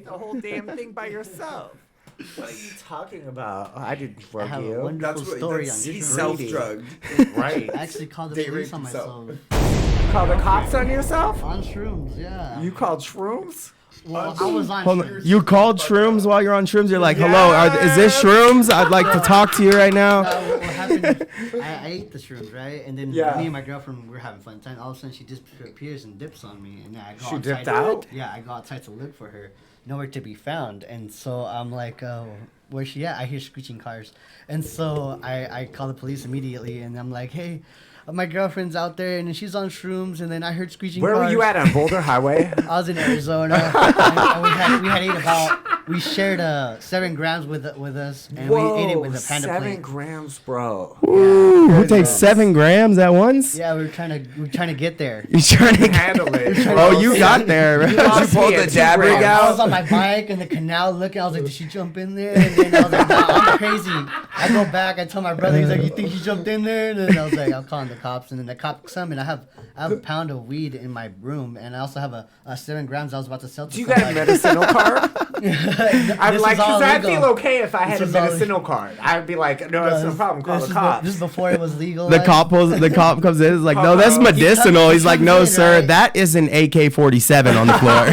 the whole damn thing by yourself. What are you talking about? I didn't drug I have you. a wonderful story on He's shrooms. self-drugged. Right. I actually called the Date police raped on himself. myself. Call the cops on yourself? On shrooms, yeah. You called shrooms? Well, I was on Hold on. shrooms. You called shrooms while you're on shrooms? You're like, hello, is this shrooms? I'd like to talk to you right now. What happened, I ate the shrooms, right? And then Yeah. me and my girlfriend, we were having fun time. All of a sudden, she disappears and dips on me. And then I go She outside. dipped out? Yeah, I go outside to look for her. Nowhere to be found. And so I'm like, where's she at? I hear screeching cars. And so I call the police immediately. And I'm like, hey, my girlfriend's out there and she's on shrooms. And then I heard screeching Where cars. were you at, on Boulder Highway? I was in Arizona. and we had ate we shared 7 grams with us. And we ate it with a Panda 7 plate. grams, bro. Ooh, who takes 7 grams at once? Yeah, we were trying to get there. You trying to Handle it. Oh, you got there. Did you pull the dab rig I was out? on my bike in the canal looking. I was like, did she jump in there? And then I was like, nah, I'm crazy. I go back. I tell my brother, he's like, you think she jumped in there? And then I was like, I'm calling the cops. And then the cops come and I have a pound of weed in my room. And I also have a 7 grams I was about to sell to Do you got a somebody. medicinal card? I'm This like, is all because I'd legal. feel okay if I had a This is all- medicinal card. I'd be like, no, that's no problem. Call the cops. This is before it was legal. The cop comes in. Is like, no, that's medicinal. He's like, no, comes in, sir, right? that is an AK-47 on the floor.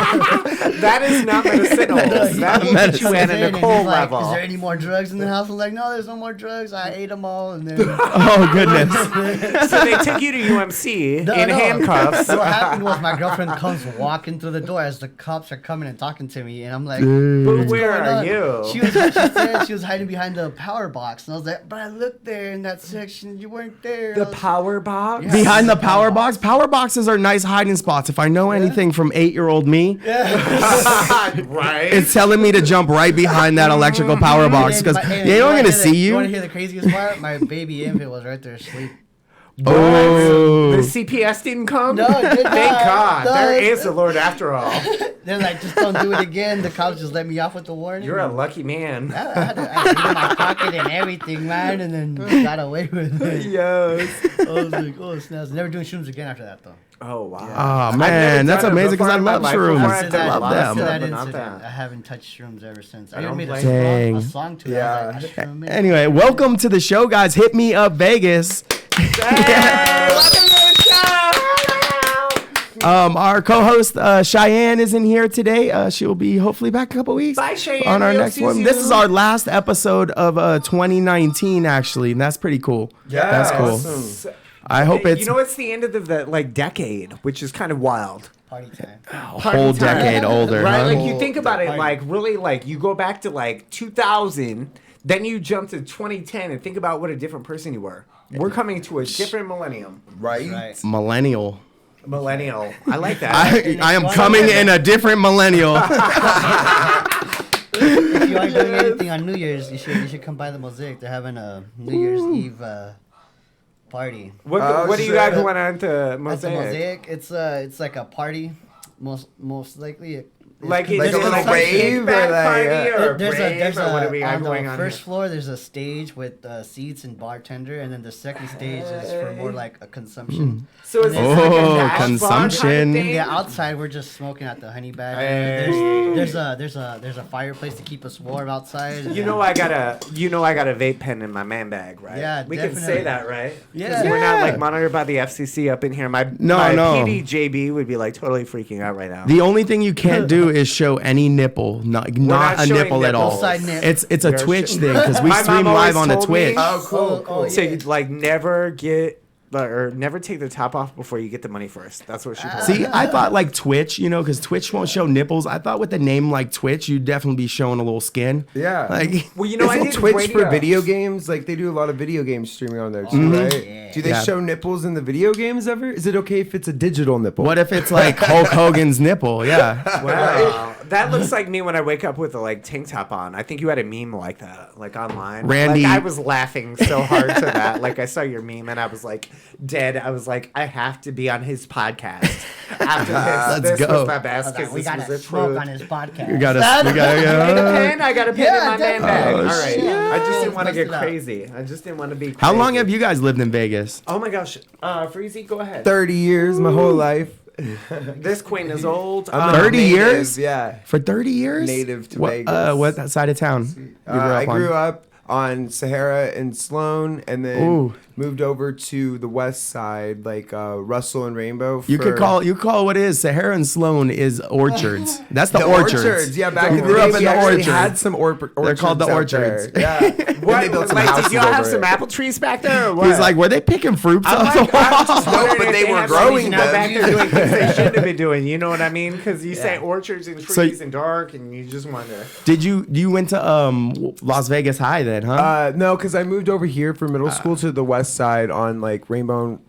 That is not medicinal. That will get you at a Nicole level. Is there any more drugs in the house? I'm like, no, there's no more drugs. I ate them all. And then Oh goodness. So they took you to UMC in handcuffs. So what happened was my girlfriend comes walking through the door as the cops are coming and talking to me, and I'm like, But "What's where going are on?" you? She said she was hiding behind the power box, and I was like, but I looked there in that section, you weren't there. The power box? Yeah. Behind the power box. Power boxes are nice hiding spots. If I know anything from 8-year-old me, Right? it's telling me to jump right behind that electrical power box because they don't gonna see You want to you. hear the craziest part? My baby infant was right there asleep. Oh. The CPS didn't come? No, it did Thank not. God. No, There it- is a Lord after all. They're like, just don't do it again. The cops just let me off with the warning. You're a lucky man. I had it in my pocket and everything, man, and then got away with it. Yes. I was like, oh, snaps. Never doing shrooms again after that, though. Oh, wow. Oh I've man, never that's done it amazing because before I in my love life. shrooms. Before I I've done a love lot of them. stuff, That but not incident, that. I haven't touched shrooms ever since. I don't even made blame you. a song to it. Yeah. I was like, I shroom it. Anyway, welcome to the show, guys. Hit me up, Vegas. Hey, welcome to the show. Our co-host Cheyenne is in here today. She'll be hopefully back in a couple weeks. Bye, Cheyenne. On our We'll next see one. you This soon. is our last episode of 2019, actually, and that's pretty cool. Yeah, That's cool. awesome. I hope it's You know, it's the end of the decade, which is kind of wild. Party time. a whole decade older, Right? huh? Like, you think about it, like, really, like, you go back to, like, 2000, then you jump to 2010 and think about what a different person you were. We're coming to a different millennium. Right? Millennial. Millennial. I like that. I am coming in a different millennial. If you aren't doing anything on New Year's, you should come by the Mosaic. They're having a New Year's Eve party. What do you shit. got going on to At the Mosaic? Mosaic, it's like a party, most likely. Like, Like is a it little like rave a kickback or like, party or a There's rave or what do we got on going the on first here? floor. There's a stage with seats and bartender, and then the second stage is for more like a consumption. So is this Oh, like a dash bar kind of consumption. thing? Yeah, outside we're just smoking at the honey bag. Hey. There's a fireplace to keep us warm outside. You know I got a vape pen in my man bag, right? Yeah, we can definitely. say that, right? 'Cause Yeah. we're not like Yeah. monitored by the FCC up in here. My No. PD JB would be like totally freaking out right now. The only thing you can't do is show any nipple, not not a showing nipple at all. nipples. Side nip. It's a We're Twitch sh- thing because we My stream mom live always on the told Twitch. me- Oh, cool. So you'd like never get or never take the top off before you get the money first. That's what she told me. See, I thought like Twitch, because Twitch won't show nipples. I thought with a name like Twitch, you'd definitely be showing a little skin. Yeah. Like, Well, you know, I Isn't did Twitch radio. for video games? Like, they do a lot of video game streaming on there too, right? yeah. Do they Yeah. show nipples in the video games ever? Is it okay if it's a digital nipple? what if it's like Hulk Hogan's nipple? Yeah. Wow. That looks like me when I wake up with a like tank top on. I think you had a meme like that, like online. Randy- Like, I was laughing so hard to that. Like I saw your meme and I was like dead. I was like, I have to be on his podcast after this. Let's this go. was my best because we this was gotta the smoke truth. on his podcast. You gotta. I got a pen. I got a pen Yeah, in my man definitely. bag. Oh, All right. shit. I just didn't want to Bust get it out. crazy. I just didn't want to be crazy. How long have you guys lived in Vegas? Oh my gosh. Freezy, go ahead. 30 years, my whole life. This queen is old. I'm 30 native, years? Yeah. For 30 years? Native to what, Vegas. What side of town? I on? grew up on Sahara and Sloan, and then Ooh. moved over to the west side, like Russell and Rainbow. You could call what it is. Sahara and Sloan is orchards. That's the, orchards. Yeah, back You in the grew up day, in we the actually orchard. had some orchards. They're called the out orchards. there. Yeah. Then they built some Like, houses did y'all have over some it. apple trees back there? Or what? He's like, were they picking fruits I'm off like, the I'm wall? just No, wondering but if they were have growing somebody's now them. back there doing things they shouldn't have been doing. You know what I mean? Because you say Yeah. orchards and So- trees and dark, and you just wonder. Did you went to Las Vegas High then, huh? No, because I moved over here for middle school to the west side on like Rainbow,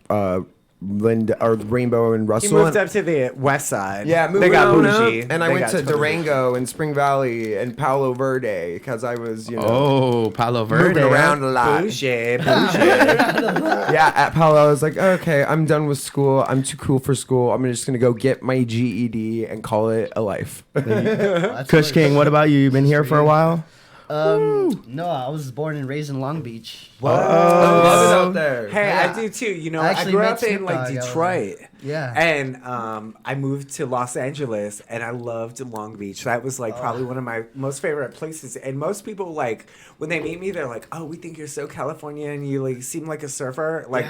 Rainbow and He Russell. moved up to the west side. Yeah, they moving got on bougie. up, and I They went got to totally Durango and Spring Valley and Palo Verde because I was, Palo Verde. moving around a lot. bougie. Yeah, at Palo, I was like, okay, I'm done with school. I'm too cool for school. I'm just gonna go get my GED and call it a life. Kush King, what about you? You been here for a while? No, I was born and raised in Long Beach. I love it out there. Hey, Yeah. I do too. You know, I I actually grew met up in Snoop like Dogg. I was Detroit. Yeah. And I moved to Los Angeles, and I loved Long Beach. That was like probably one of my most favorite places. And most people, like, when they meet me, they're like, "Oh, we think you're so California, and you like seem like a surfer." Like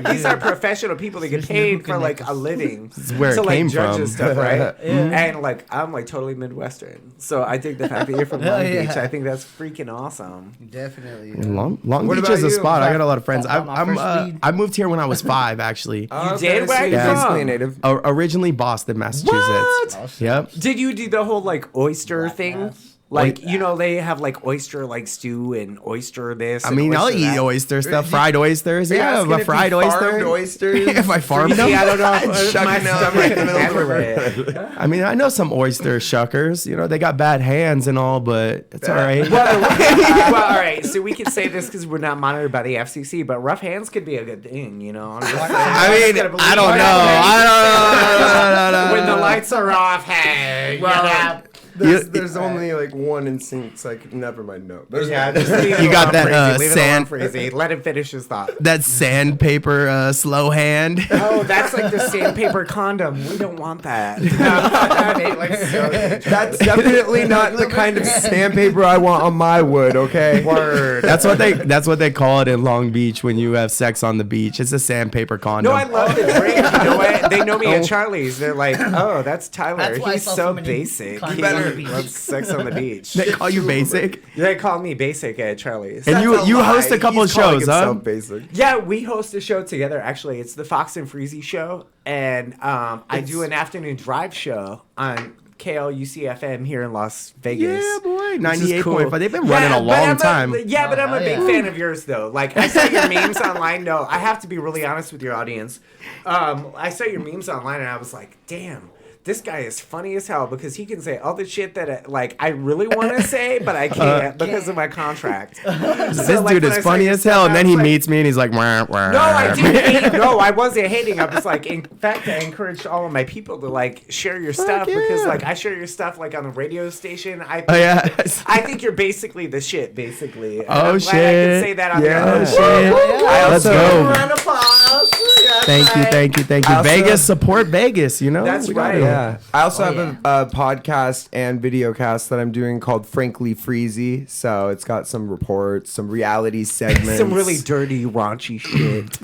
these are professional people. They get There's no paid hookah for like a nipples. living This is where it to like came judge from. and stuff, right? Yeah. And like I'm like totally Midwestern, so I dig the fact that you're from Hell Long yeah. Beach. I think that's freaking awesome. Definitely. Long What Beach about is a you? spot. I got a lot of friends. My first weed. I moved here when I was 5, actually. You did? Where are you so from? basically a native. Originally Boston, Massachusetts. What? Yep. Did you do the whole like oyster thing? ass. Like, you know, they have like oyster like stew and oyster this. I and mean, I'll oyster eat that. oyster stuff, fried oysters. Yeah, asking a if you fried farmed oyster. oysters? If I farmed See, them. I don't know if Chuck my it down stomach right in the can middle of the handle it. I mean, I know some oyster shuckers. You know, they got bad hands and all, but it's all right. Well, all right. So we can say this because we're not monitored by the FCC, but rough hands could be a good thing, you know. I'm just saying. I mean, Gotta believe I don't what know. happens. When the lights are off, hey, Well, you know. There's only like one in sync. So like, never mind. No. There's Yeah, one. just leave it You got alone, that, Freezy. Leave sand- it alone, Freezy. Let him finish his thought. That sandpaper slow hand. Oh, that's like the sandpaper condom. We don't want that. That ain't like so That's definitely not the kind of sandpaper I want on my wood. Okay. word. That's what they call it in Long Beach when you have sex on the beach. It's a sandpaper condom. No, I love the drink. You know what? They know me at Charlie's. They're like, oh, that's Tyler. That's why I He's saw so so many basic. condoms He on the beach. loves sex on the beach. They call you basic. They call me basic at Charlie's. And That's you a host lie. a couple He's of calling shows, huh? himself Basic. Yeah, we host a show together. Actually, it's the Foxx and Freezy show, and I do an afternoon drive show on KLUCFM here in Las Vegas. Yeah, boy. which is 98.5. They've been running a but long I'm time. but I'm a Oh, big yeah. fan of yours, though. Like, I saw your memes online. No, I have to be really honest with your audience. I saw your memes online, and I was like, damn. This guy is funny as hell because he can say all the shit that I really want to say, but I can't because of my contract. This So, like, dude when is I saw funny your as hell, stuff, and I then was he like, meets me and he's like, wah, wah. no, I didn't hate. No, I wasn't hating. I was like, in fact, I encouraged all of my people to like share your stuff because yeah. like I share your stuff like on the radio station. Oh yeah. I think you're basically the shit, basically. And Oh, I'm glad I can shit. say that on Yeah. the Oh, other shit. I Let's also go. round of applause. That's Thank you, right. thank you, thank you. Also- Vegas, support Vegas. You know, That's We gotta- right. Yeah. I also Oh, have a podcast and video cast that I'm doing called Frankly Freezy. So it's got some reports, some reality segments. Some really dirty, raunchy shit.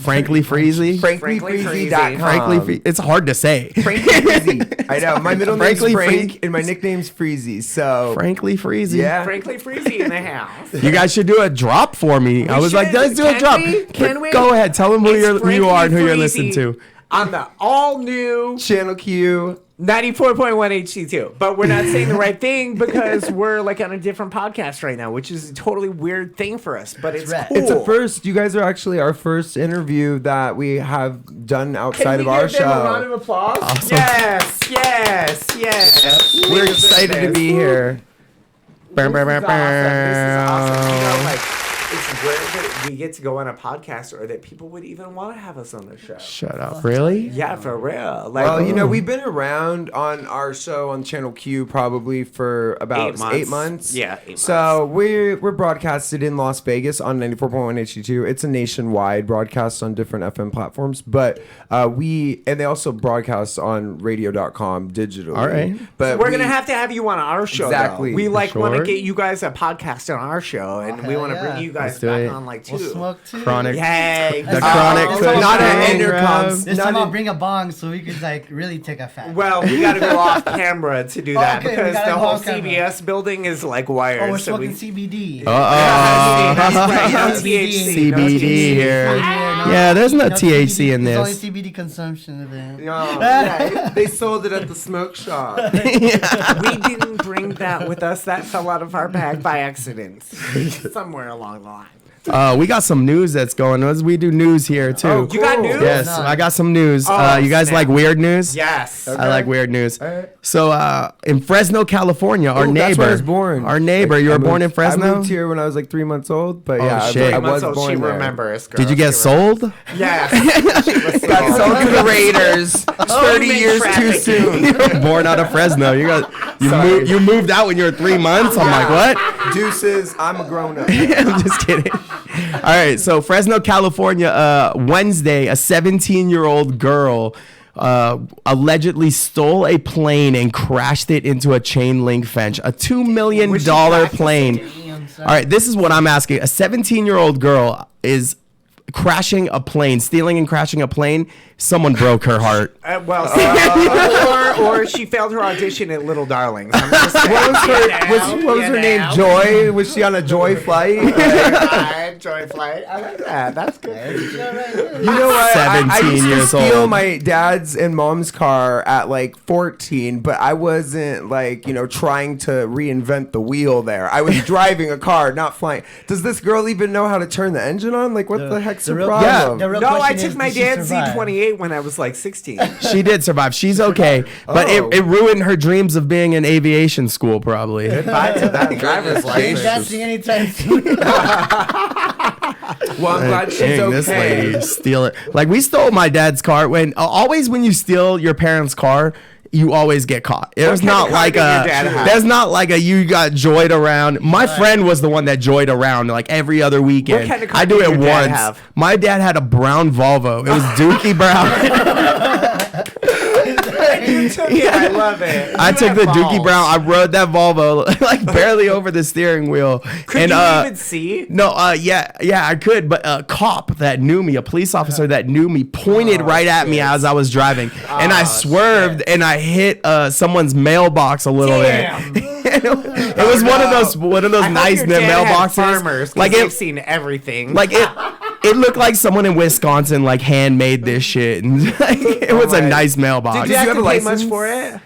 Frankly Freezy. FranklyFreezy.com. Frankly, it's hard to say. Frankly Freezy. I know. My middle name's Frankly Frank Free- and my nickname's Freezy. So Frankly Freezy. yeah. Frankly Freezy in the house. You guys should do a drop for me. I was like, should. let's do a Can drop. we? Can we? Go ahead. Tell them who It's you are and who you're Frankly listening to. Freezy on the all new Channel Q. 94.1 HC2. But we're not saying the right thing because we're like on a different podcast right now, which is a totally weird thing for us. But it's right. cool. It's a first. You guys are actually our first interview that we have done outside Can of we our give them a round show. of applause? Awesome. Yes. We're excited to be here. This is awesome. This is awesome. You know, like, it's weird we get to go on a podcast or that people would even want to have us on the show. Shut up. Really? Yeah, for real. Like, Well, you know, we've been around on our show on Channel Q probably for about 8 months. Yeah, 8 months. So we're broadcasted in Las Vegas on 94.1 HD2. It's a nationwide broadcast on different FM platforms, but they also broadcast on radio.com digitally. All right. But we're going to have you on our show. Exactly. Though. We want to Sure. get you guys a podcast on our show, and we want to bring you guys Let's do back it. on like too. We'll smoke too. Chronic. Yay. The chronic. not an Kushking intercom. Rev. This time I'll bring a bong so we could like really take a fat. Well, we got to go off camera to do that Okay, we because gotta the go whole off camera. CBS building is like wired. Oh, we're so smoking we, CBD. Uh-oh. No THC. CBD here. Yeah, there's no THC in There's this. only CBD consumption of it. Yeah, they sold it at the smoke shop. We didn't bring that with us. That fell out of our bag by accident somewhere along the line. We got some news that's going on. We do news here too. Oh, You got cool. news? Yes, Nice. I got some news. Oh, You guys snap. like weird news? Yes. I like weird news. Alright. So in Fresno, California, our Ooh, neighbor. that's where I was born. Our neighbor. You I were born in moved- Fresno? I moved here when I was like 3 months old, but Oh, yeah, shit. I 3 months was old, born she there. remembers. Girl. Did you get She sold? Yes. She was Got sold. sold to the Raiders 30 Human years too trafficking. soon. You were born out of Fresno. You moved out when you were 3 months. I'm like, what? Deuces, I'm a grown up. I'm just kidding. All right, so Fresno, California, Wednesday, a 17-year-old girl allegedly stole a plane and crashed it into a chain link fence. A $2 million Was she practicing? plane. Damn, son. All right, this is what I'm asking. A 17-year-old girl is crashing a plane, stealing and crashing a plane. Someone broke her heart. Or she failed her audition at Little Darlings. I'm just saying. What was her name? Joy? Was she on a Joy flight? Joy flight. I like that. That's good. You know what? I 17 used to years steal old. my dad's and mom's car at like 14, but I wasn't like, trying to reinvent the wheel there. I was driving a car, not flying. Does this girl even know how to turn the engine on? Like, what the heck's the real- problem? the real No, I question took is, my did she dad's survive? Z28 when I was like 16. She did survive. She's okay, but Oh. it ruined her dreams of being in aviation school, probably. Goodbye to that driver's Ain't license. dancing anytime soon. Well, I'm glad she's Dang, okay. this lady steal it. Like, we stole my dad's car. Always when you steal your parents' car, you always get caught. It was kind of not car like did your dad have? there's not like you got joyed around. My friend was the one that joyed around like every other weekend. What kind of car I do did it your dad once. have? My dad had a brown Volvo. It was Dookie Brown. You took it. I love it. I You took have the Dookie balls. Brown. I rode that Volvo like barely over the steering wheel. Could you even see? No, yeah, I could, but a cop that knew me, a police officer that knew me, pointed right at me as I was driving, and I swerved and I hit someone's mailbox a little Damn. bit. It was one of those I hope nice your dad had mailboxes. farmers, Like they've it, seen everything. like it looked like someone in Wisconsin like handmade this shit, and like, it was a Right. nice mailbox. did you have have to a pay license? much for it?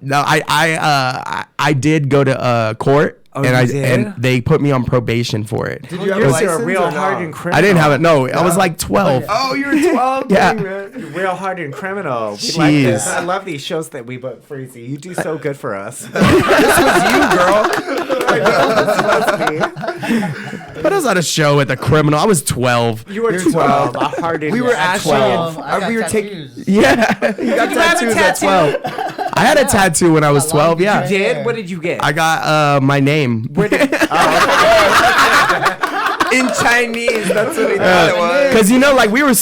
No, I did go to court, Oh, and you did? and they put me on probation for it. Did you have a You're license a real or hardened not? criminal. I didn't have it. No, I was like 12. Oh, you were 12? Yeah. Dang, man. You're real hardened criminal. We like this. Jeez. I love these shows that we put Freezy. You do so good for us. This was you, girl. I know, this must be. But I was at a show with a criminal. I was 12. You were You're 12. 12. A hardened We were at actually 12. I got we were tattoos. Yeah, you got you have a tattoos at tattoo? 12. I had a tattoo when I was 12. You Yeah, did? What did you get? I got my name. Where did, In Chinese, that's what he thought it was. Because like we were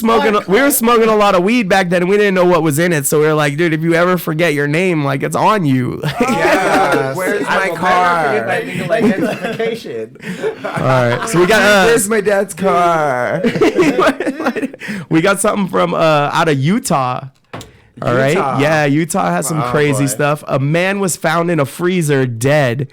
smoking a lot of weed back then, and we didn't know what was in it. So we were like, dude, if you ever forget your name, like it's on you. Yes. Where's I my will car? never forget my legal identification. All right, so we got Where's my dad's car? we got something from out of Utah. All right. Utah. Yeah, Utah has some Oh, crazy boy. stuff. A man was found in a freezer dead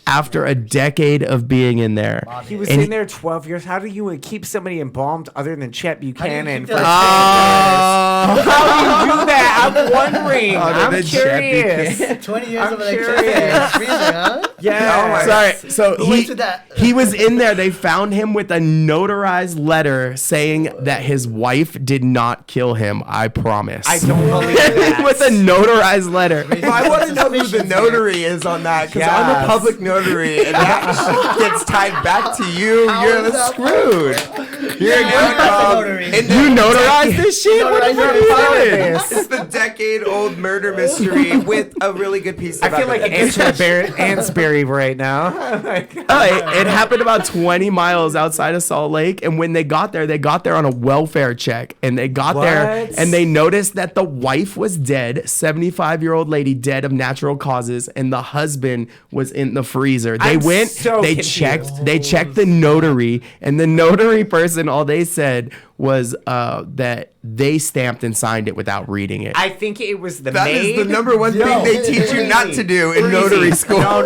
after a decade of being in there. He was And in there 12 years. How do you keep somebody embalmed other than Chet Buchanan keep for 10 that- years? How do you do that I'm wondering. I'm the Chappie curious. 20 years I'm of curious. electricity. Freezy, huh? Yeah. Sorry. So Who went to that? he was in there. They found him with a notarized letter saying that his wife did not kill him. I promise. I don't believe that. With a notarized letter. Well, I want to know who the notary is on that because I'm a Yes. public notary, and that shit gets tied back to you. You're is that screwed. You're notary. You notarized this shit? What the fuck is this? It's the decade-old murder mystery with a really good piece of I feel like Ansbury right now. Like, It happened about 20 miles outside of Salt Lake, and when they got there on a welfare check, and they got there What? and they noticed that the wife was dead, 75-year-old lady dead of natural causes, and the husband was in the freezer. They I'm went, so they confused. checked the notary, and the notary person, all they said was that they stamped and signed it without reading it. I think it was the That maid. is the number one thing they teach you not to do in notary school. No.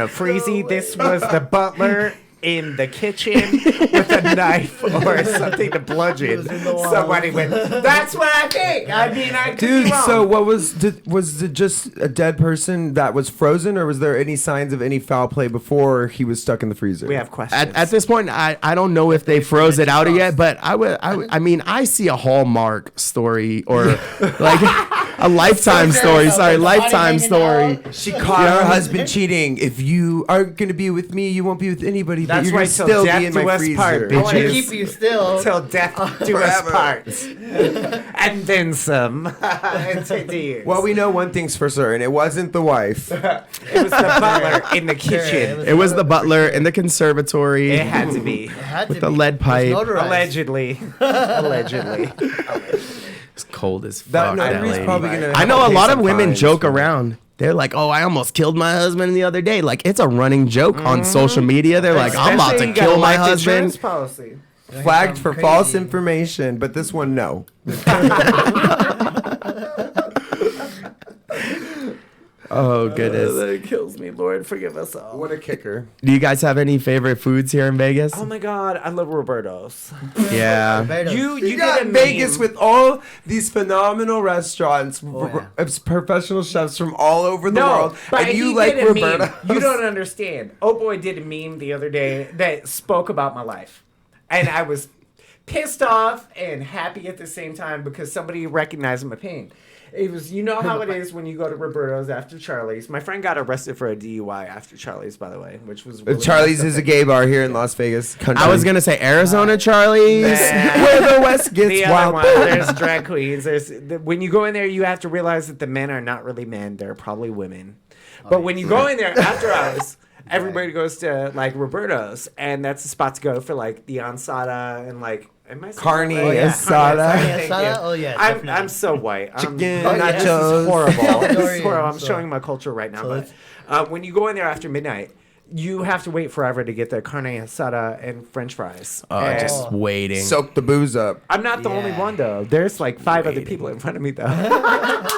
Freezy, this was the butler in the kitchen with a knife or something to bludgeon somebody with. That's what I think. I mean, I could Dude, be wrong. so what was it just a dead person that was frozen, or was there any signs of any foul play before he was stuck in the freezer? We have questions. At this point, I don't know if they froze it out yet, but I mean, I see a Hallmark story or like a Lifetime story. Sorry, Lifetime story. She caught her husband cheating. If you aren't going to be with me, you won't be with anybody. But That's you're right, gonna till still death be in do my us freezer. part, I want to bitches. keep you still. Till death do us Forever. parts. And then some. And 50 years. Well, we know one thing's for certain. It wasn't the wife. It was the butler in the kitchen. It was the butler in the conservatory It had to be. It had with to the be. lead It's pipe. notarized. Allegedly. Allegedly. It's cold as That fuck. notary's lady. probably gonna I know have a to lot pay of some women fines joke for it. around. They're like, "Oh, I almost killed my husband the other day." Like it's a running joke on social media. They're like, "I'm about to Especially you got a kill my life insurance husband." policy. Flagged for Crazy. false information, but this one, no. Oh goodness. That kills me, Lord. Forgive us all. What a kicker. Do you guys have any favorite foods here in Vegas? Oh my God, I love Roberto's. Yeah. Barbados. You got did a Vegas meme. with all these phenomenal restaurants, yeah. professional chefs from all over the world, but and you he like did a meme. Roberta. You don't understand. Oh boy did a meme the other day that spoke about my life, and I was pissed off and happy at the same time because somebody recognized my pain. It was, you know how it is when you go to Roberto's after Charlie's. My friend got arrested for a DUI after Charlie's, by the way, which was really Charlie's is a gay bar here in Las Vegas. I was gonna say Arizona Charlie's. where the West gets The other wild. one, there's drag queens. When you go in there, you have to realize that the men are not really men; they're probably women. But when you go in there after hours, everybody goes to like Roberto's, and that's the spot to go for like the ansada and like. Am I saying Carne that right? asada. Carne Carne thank asada? you. Oh, yeah, I'm definitely. so white. Chicken, yeah. This is nachos. horrible. This is Salvadorian, horrible. I'm so- showing my culture right now. so But when you go in there after midnight, you have to wait forever to get the carne asada and French fries. And Just waiting. Soak the booze up. I'm not the only Yeah. one though. There's like 5 other people in front of me though.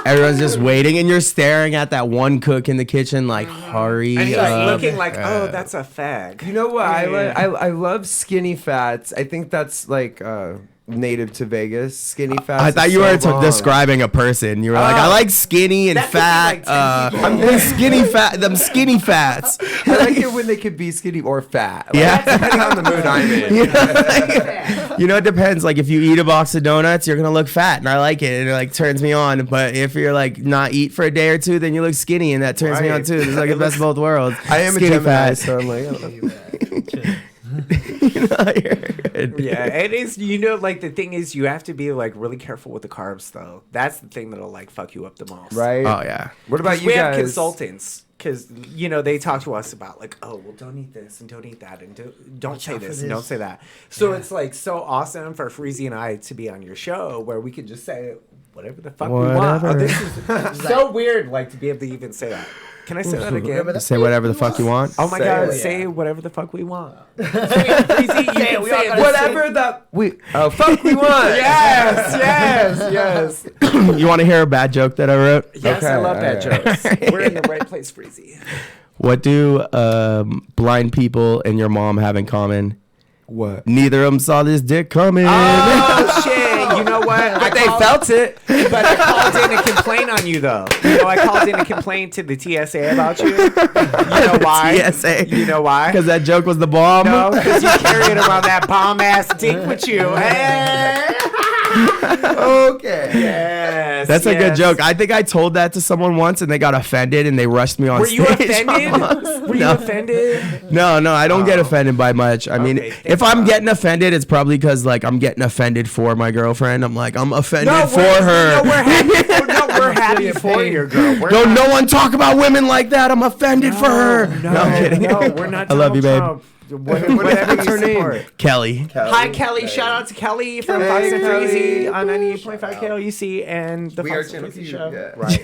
Everyone's just waiting, and you're staring at that one cook in the kitchen, like, hurry And he's up. looking like, oh, that's a fag. You know what? Yeah. I love skinny fats. I think that's like native to Vegas. Skinny fats. I thought is you were so bomb. describing a person. You were like, I like skinny and That could be fat. like 10 people. I'm the skinny fat. Them skinny fats. I like it when they could be skinny or fat. Like, Yeah. depending on the mood I'm in. You know, it depends. Like, if you eat a box of donuts, you're gonna look fat, and I like it, and it like turns me on. But if you're like not eat for a day or two, then you look skinny, and that turns me on Right. too. It's like the best of both worlds. I am Skinny a Gemini, fat. so I'm like, You know, you're good. Yeah, it is. You know, like the thing is, you have to be like really careful with the carbs, though. That's the thing that'll like fuck you up the most. right? Oh yeah. What about you We guys? have consultants because you know they talk to us about like, oh, well, don't eat this and don't eat that and don't say out for this and don't this. say that. So it's like so awesome for Freezy and I to be on your show where we can just say whatever the fuck we want. Oh, Whatever. this is so weird, like to be able to even say that. Can I say that again? Say whatever the fuck you want. Oh my Say God! it. Say whatever the fuck we want. Freezy, you can we say all it. gotta Whatever that we fuck we want. Yes. You want to hear a bad joke that I wrote? Yes, I Okay, love bad alright. jokes. We're in the right place, Freezy. What do blind people and your mom have in common? What? Neither of them saw this dick coming. Oh shit! You know what? But they felt it. But I called in to complain on you, though. You know, I called in to complain to the TSA about you. You know why? TSA. You know why? Because that joke was the bomb. No, because you carried around that bomb-ass dick with you. Hey! Okay. Yes. That's a good yes. joke. I think I told that to someone once and they got offended and they rushed me on Were stage. you offended? Were you offended? No, I don't get offended by much. I mean, Okay, thank if I'm God. getting offended, it's probably because like I'm getting offended for my girlfriend. I'm like, I'm offended for we're- her. No, we're happy. No, we're happy for your girl. We're Don't not- no one talk about women like that. I'm offended for her. No, I'm kidding. No, we're not. I love you, babe. Trump. Whatever What's her you name? support. Kelly. Hi, Kelly. Shout out to Kelly from Hey, Foxx and Kelly. Freezy on 98.5 KLUC and the We Foxx are and Channel Freezy Q, show. yeah. Right.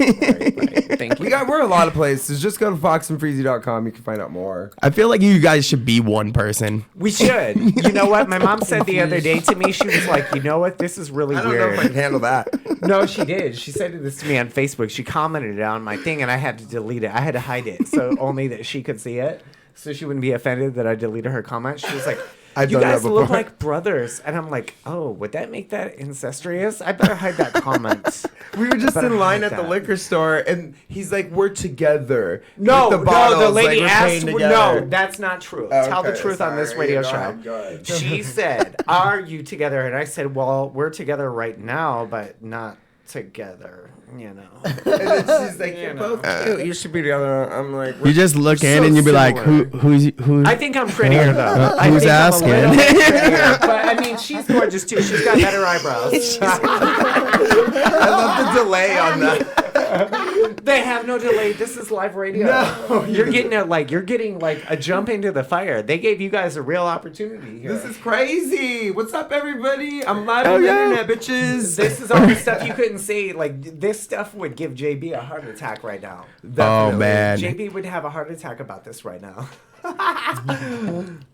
Thank you. We're a lot of places. Just go to foxandfreezy.com. You can find out more. I feel like you guys should be one person. We should. You know what? My mom said the other day to me, she was like, you know what? This is really I don't know weird. if I can handle that. No, she did. She said this to me on Facebook. She commented it on my thing, and I had to delete it. I had to hide it so only that she could see it, so she wouldn't be offended that I deleted her comment. She was like, I've "You done that guys look before. like brothers," and I'm like, "Oh, would that make that incestuous? I better hide that comment." We were just Better in line hide at the that. liquor store, and he's like, "We're together." No, With the no, bottles, the lady like, we're asked. paying No, together. that's not true. Oh, Tell the okay, truth on this sorry. radio Go show. ahead, go ahead. She said, "Are you together?" And I said, "Well, we're together right now, but not together." You know. And then she's like, You "You're know. both cute. You should be together." I'm like, You just look we're in so and you be like, similar. who? I think I'm prettier though. I Who's think asking? I'm a little bit prettier, but I mean, she's gorgeous too. She's got better eyebrows. I love the delay on that. They have no delay. This is live radio. No, you're getting like a jump into the fire. They gave you guys a real opportunity here. This is crazy. What's up, everybody? I'm live Oh, on the yeah. internet, bitches. This is all the stuff you couldn't say. Like this stuff would give JB a heart attack right now. Oh Definitely. man, JB would have a heart attack about this right now.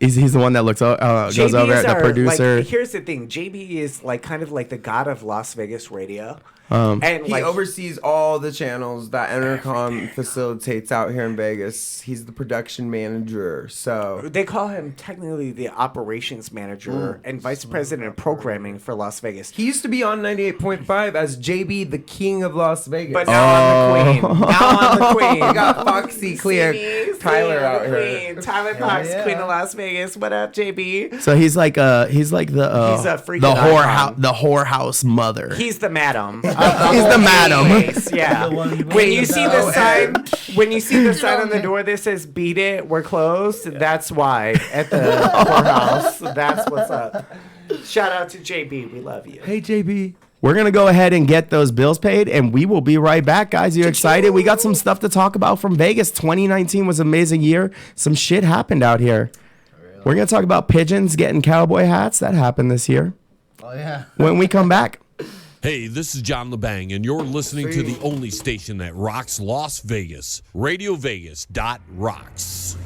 he's the one that looks goes JB over is at the producer. Like, here's the thing: JB is like kind of like the god of Las Vegas radio, Um, and He like oversees all the channels that Entercom facilitates out here in Vegas. He's the production manager. So they call him technically the operations manager and vice president of programming for Las Vegas. he used to be on 98.5 as JB, the king of Las Vegas. But now I'm the queen. Now I'm the queen. we got Foxy Clear, See me, Tyler see out the here. queen. Tyler Fox, yeah. queen of Las Vegas. What up, JB? so he's like the He's a freaking icon. the whorehouse mother. He's the madam. He's the madam. Place, yeah. The one When you see the Oh, sign, when you see the sign on the door that says "Beat it, we're closed," that's why at the courthouse. That's what's up. Shout out to JB. We love you. Hey, JB. We're gonna go ahead and get those bills paid, and we will be right back, guys. You excited? We got some stuff to talk about from Vegas. 2019 was an amazing year. Some shit happened out here. We're gonna talk about pigeons getting cowboy hats. That happened this year. Oh yeah. When we come back. Hey, this is John LeBang, and you're listening to the only station that rocks Las Vegas, RadioVegas.rocks.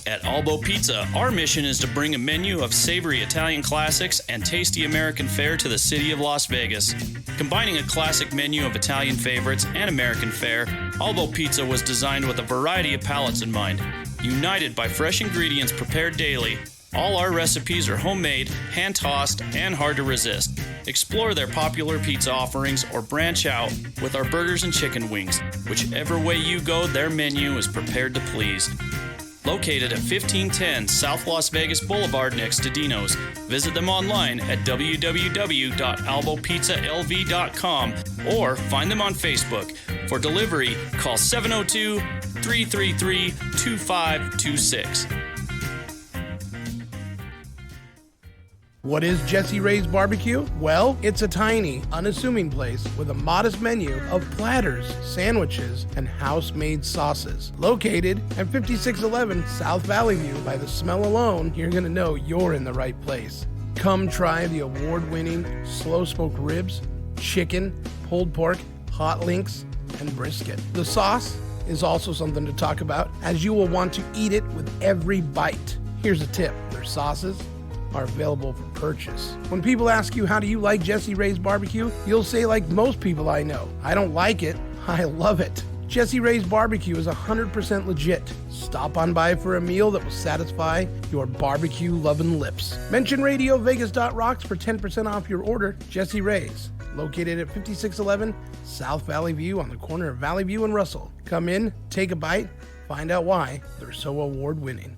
At Albo Pizza, our mission is to bring a menu of savory Italian classics and tasty American fare to the city of Las Vegas. Combining a classic menu of Italian favorites and American fare, Albo Pizza was designed with a variety of palates in mind. United by fresh ingredients prepared daily, all our recipes are homemade, hand-tossed, and hard to resist. Explore their popular pizza offerings or branch out with our burgers and chicken wings. Whichever way you go, their menu is prepared to please. Located at 1510 South Las Vegas Boulevard next to Dino's. Visit them online at www.albopizzalv.com or find them on Facebook. For delivery, call 702-333-2526. What is Jesse Ray's Barbecue? Well, it's a tiny, unassuming place with a modest menu of platters, sandwiches, and house-made sauces. Located at 5611 South Valley View, by the smell alone, you're going to know you're in the right place. Come try the award-winning slow-smoked ribs, chicken, pulled pork, hot links, and brisket. The sauce is also something to talk about, as you will want to eat it with every bite. Here's a tip. Their sauces are available for purchase. When people ask you, how do you like Jesse Ray's Barbecue? You'll say, like most people I know, I don't like it, I love it. Jesse Ray's Barbecue is 100% legit. Stop on by for a meal that will satisfy your barbecue-loving lips. Mention RadioVegas.rocks for 10% off your order. Jesse Ray's, located at 5611 South Valley View on the corner of Valley View and Russell. Come in, take a bite, find out why they're so award-winning.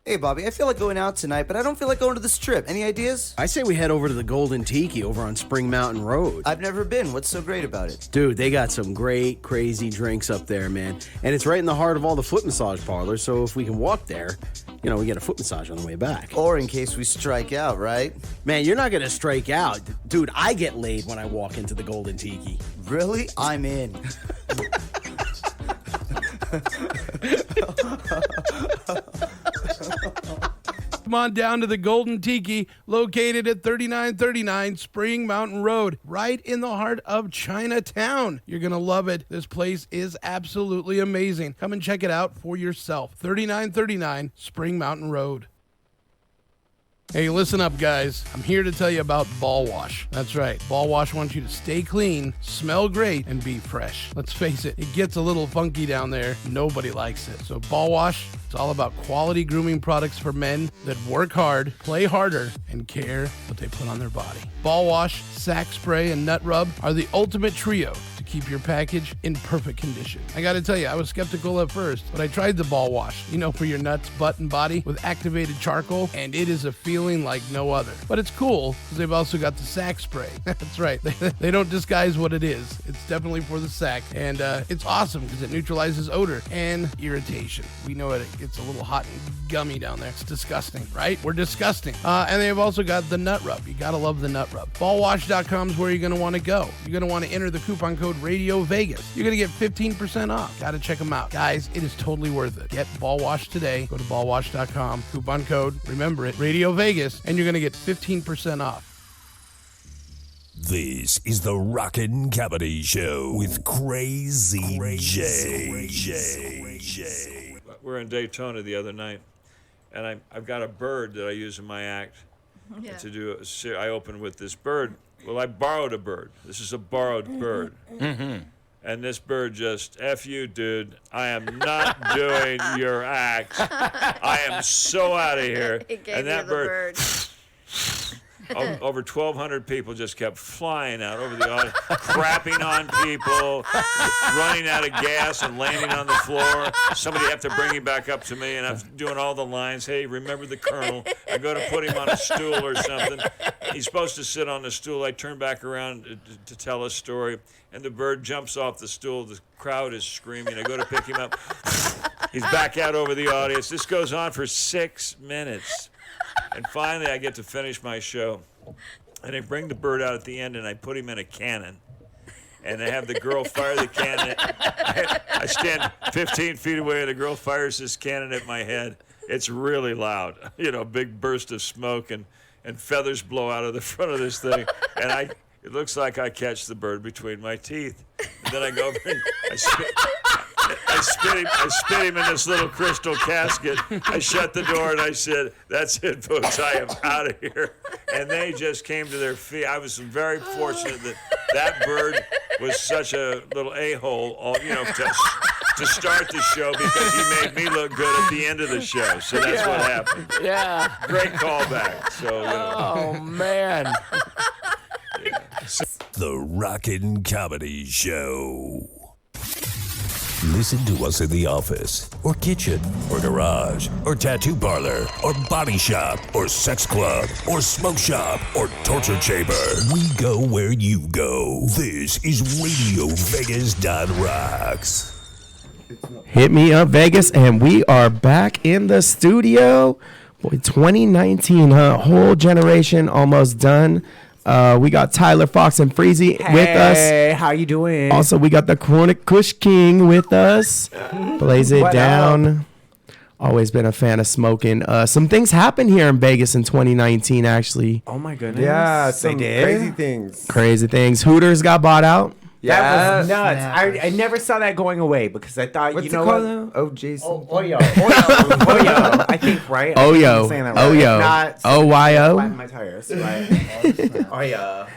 Hey, Bobby, I feel like going out tonight, but I don't feel like going to the Strip. Any ideas? I say we head over to the Golden Tiki over on Spring Mountain Road. I've never been. What's so great about it? Dude, they got some great, crazy drinks up there, man. And it's right in the heart of all the foot massage parlors, so if we can walk there, you know, we get a foot massage on the way back. Or in case we strike out, right? Man, you're not going to strike out. Dude, I get laid when I walk into the Golden Tiki. Really? I'm in. Come on down to the Golden Tiki, located at 3939 Spring Mountain Road, right in the heart of Chinatown. You're going to love it. This place is absolutely amazing. Come and check it out for yourself. 3939 Spring Mountain Road. Hey, listen up, guys. I'm here to tell you about Ball Wash. That's right. Ball Wash wants you to stay clean, smell great, and be fresh. Let's face it, it gets a little funky down there. Nobody likes it. So Ball Wash, it's all about quality grooming products for men that work hard, play harder, and care what they put on their body. Ball Wash, Sack Spray, and Nut Rub are the ultimate trio to keep your package in perfect condition. I gotta tell you, I was skeptical at first, but I tried the Ball Wash, you know, for your nuts, butt, and body with activated charcoal, and it is a feeling like no other. But it's cool because they've also got the sack spray. That's right. They don't disguise what it is. It's definitely for the sack, and it's awesome because it neutralizes odor and irritation. We know it gets a little hot and gummy down there. It's disgusting, right? We're disgusting. And they've also got the Nut Rub. You gotta love the Nut Rub. Ballwash.com is where you're gonna want to go. You're gonna want to enter the coupon code Radio Vegas. You're gonna get 15% off. Gotta check them out, guys. It is totally worth it. Get Ball Wash today. Go to ballwash.com. Coupon code, remember it, Radio Vegas, and you're gonna get 15% off. This is the Rockin' Comedy Show with Crazy J. We're in Daytona the other night, and I've got a bird that I use in my act. Yeah. To do I open with this bird. Well, I borrowed a bird. This is a borrowed bird. Mm-hmm. And this bird just, F you, dude. I am not doing your act. I am so out of here. It gave And that you the bird. Over 1,200 people just kept flying out over the audience, crapping on people, running out of gas and landing on the floor. Somebody have to bring him back up to me, and I'm doing all the lines. Hey, remember the colonel? I go to put him on a stool or something. He's supposed to sit on the stool. I turn back around to tell a story, and the bird jumps off the stool. The crowd is screaming. I go to pick him up. He's back out over the audience. This goes on for 6 minutes. And finally, I get to finish my show. And I bring the bird out at the end, and I put him in a cannon. And I have the girl fire the cannon. I stand 15 feet away, and the girl fires this cannon at my head. It's really loud. You know, big burst of smoke, and feathers blow out of the front of this thing. And it looks like I catch the bird between my teeth. And then I go over and I spit him in this little crystal casket. I shut the door and I said, "That's it, folks. I am out of here." And they just came to their feet. I was very fortunate that bird was such a little a-hole, you know, to start the show because he made me look good at the end of the show. So that's what happened. Yeah. Great callback. So, you know. Oh, man. The Rockin' Comedy Show. Listen to us in the office, or kitchen, or garage, or tattoo parlor, or body shop, or sex club, or smoke shop, or torture chamber. We go where you go. This is RadioVegas.rocks. Hit me up, Vegas, and we are back in the studio. Boy, 2019, huh? Whole generation almost done. We got Tyler, Foxx, and Freezy with us. Hey, how you doing? Also, we got the CronicKushKing with us. Blaze it down. Always been a fan of smoking. Some things happened here in Vegas in 2019, actually. Oh, my goodness. Yeah, they some did. crazy things. Crazy things. Hooters got bought out. That was nuts. I never saw that going away because I thought, What's you know it called what? now? Jason. Oyo. Oyo. I think, right? I think I'm saying that right. Oyo. Not Oyo. flatten my tires. Right? Oyo.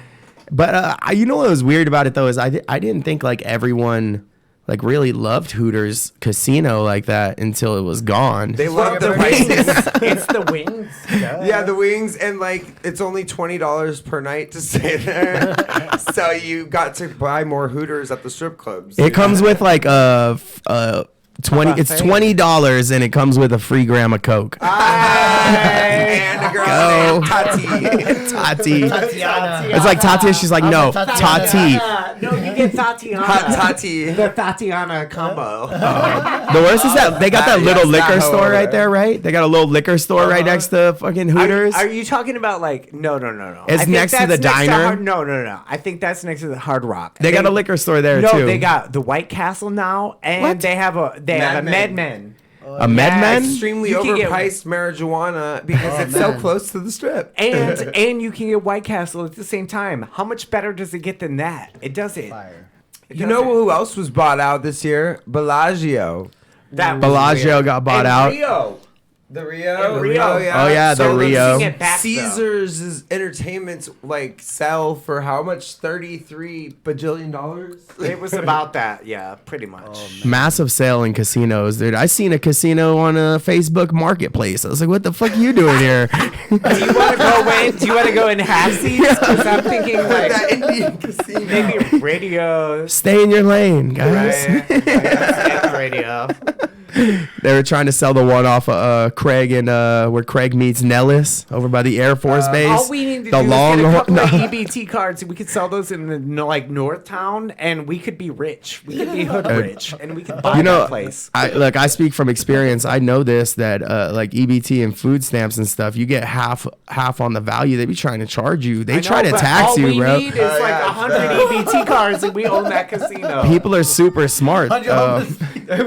But you know what was weird about it though is I didn't think like everyone like really loved Hooters Casino like that until it was gone. They love the wings. wings. It's the wings. Yeah, the wings, and like it's only $20 per night to stay there. So you got to buy more Hooters at the strip clubs. It comes with like it's $20 and it comes with a free gram of Coke. And a girl named Tati. Tati. Tatiana. It's like Tati. She's like, no, Tati. No, you get Tatiana. Hot Tati. The Tatiana combo. The worst is that they got that little liquor store right there, right? They got a little liquor store right next to fucking Hooters. Are you talking about like no? It's I think next to that's the diner? No. I think that's next to the Hard Rock. They got a liquor store there no, too. No, they got the White Castle now, and What? they have a MedMen. A MedMen? Extremely You can get- overpriced marijuana because it's so close to the strip. And you can get White Castle at the same time. How much better does it get than that? It doesn't. Fire. You know who else was bought out this year? Bellagio. That Bellagio got bought out. Rio. The Rio. Rio. yeah. Oh, yeah, the So Rio. You can get back, though. Caesars' entertainments like sell for how much? $33 bajillion. It was about that, yeah, pretty much. Massive sale in casinos, dude. I seen a casino on a Facebook Marketplace. I was like, what the fuck are you doing here? Do you want to go in? Do you want to go in half seats? Because I'm thinking like that Indian casino. maybe radio. Stay in your lane, guys. Right. Radio. They were trying to sell the one off of Craig and where Craig meets Nellis over by the Air Force Base. All we need to do is get a couple of EBT cards, and we could sell those in the like North Town, and we could be rich. We could be hood rich, and we could buy that place. I speak from experience. I know this that like EBT and food stamps and stuff, you get half on the value. They be trying to charge you. They try to tax you, bro. All we need is like 100 EBT cards, and we own that casino. People are super smart.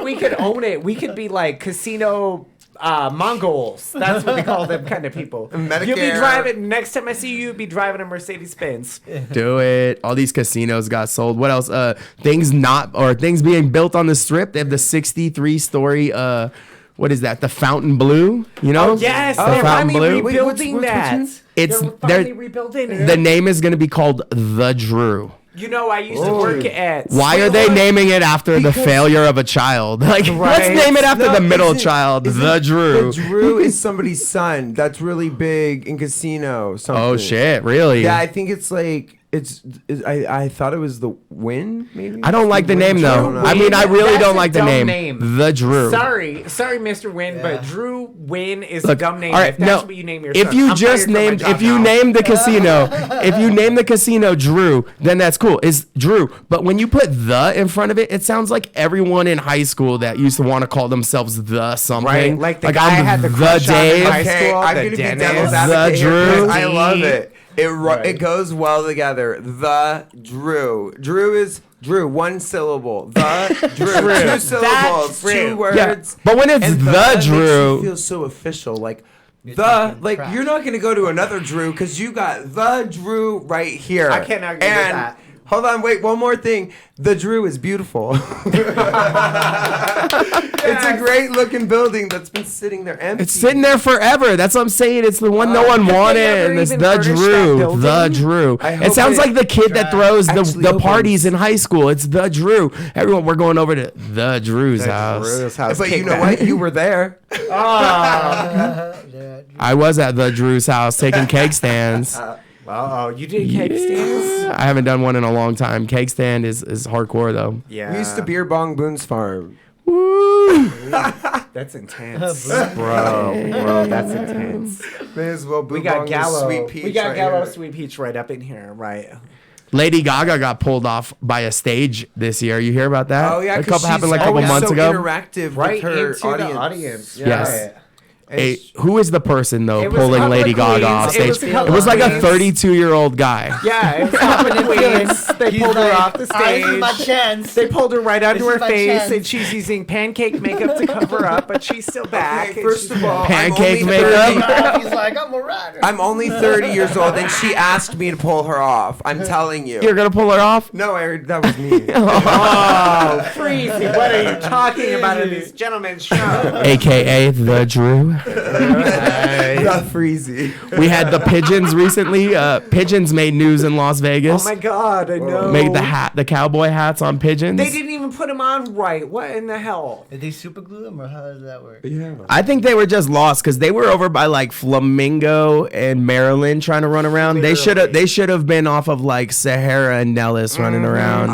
We could own it. We could be like casino Mongols. That's what we call them kind of people. Medicare. You'll be driving. Next time I see you, you'll be driving a Mercedes Benz. Do it. All these casinos got sold. What else? Things being built on the strip. They have the 63-story. What is that? The Fountain Blue. You know? Oh, yes, the they're Fountain finally Blue. rebuilding that. They're finally rebuilding it. The name is going to be called The Drew. You know, I used to work at. Why are they naming it after the failure of a child? Like, let's name it after the middle child, The Drew. The Drew is somebody's son that's really big in casino. Something. Oh shit! Really? Yeah, I think it's like I thought it was the Win. Maybe I don't like the name though. Drew. I mean, I really That's don't a like the dumb name. The Drew. Sorry, Mr. Win, but Drew Win is Look, a dumb name. all right, If that's what you name your if son, you I'm just fired from my named, job if you now. name the casino Drew, then that's cool. It's Drew. But when you put the in front of it, it sounds like everyone in high school that used to want to call themselves the something. Right, like the guy I I'm had the crush on in Dave. high Okay, school, I'm the gonna be Dennis, devil's the advocate here 'cause Drew. I love it. Right. It goes well together. The Drew. Drew is Drew. One syllable. The Drew. Two syllables. Drew. Two words. Yeah, but when it's And the makes you Drew, feel so official. Like you're not gonna go to another Drew because you got the Drew right here. I can't argue with And that. hold on, wait, one more thing. The Drew is beautiful. It's a great looking building that's been sitting there empty. it's sitting there forever. That's what I'm saying. It's the one no one Have they wanted, ever and it's even the furnished that Drew. building? The Drew. I It hope sounds it like the kid that throws actually the opens. parties in high school. It's the Drew. Everyone, we're going over to the Drew's house. But you know what? You were there. I was at the Drew's house taking cake stands. Oh, you did cake stands? I haven't done one in a long time. Cake stand is hardcore though. Yeah. We used to beer bong Boone's Farm. Woo! That's intense, bro. That's intense. May as well We boot got bong the Gallo. Sweet Peach. We got right Gallo here. Sweet Peach right up in here, right? Lady Gaga got pulled off by a stage this year. You hear about that? Oh yeah, a couple happened like a couple always months so ago. Interactive Right with her into audience. the audience. Yes. Right. Hey, who is the person though It was a pulling couple Lady of Gaga queens. off It was stage? a couple It was of like a queens. 32-year-old guy. Yeah, it was happening queens. They He's pulled her like, off the "All right, this is stage. my chance. They pulled her right under This is her my face, chance. and she's using pancake makeup to cover up, but she's still back. Okay, and first she's of all, Pancake I'm only makeup? 30 He's like, I'm a rider. I'm only 30 years old, and she asked me to pull her off. I'm telling you. You're gonna pull her off? No, that was me. oh, Freezy, what are you're talking about in this gentleman's show. AKA the Drew. The Freezy. We had the pigeons recently. Pigeons made news in Las Vegas. Oh my God, I know. Made the cowboy hats on pigeons. They didn't even put them on right. What in the hell? Did they super glue them or how does that work? Yeah. I think they were just lost because they were over by like Flamingo and Maryland trying to run around. They should have been off of like Sahara and Nellis running around.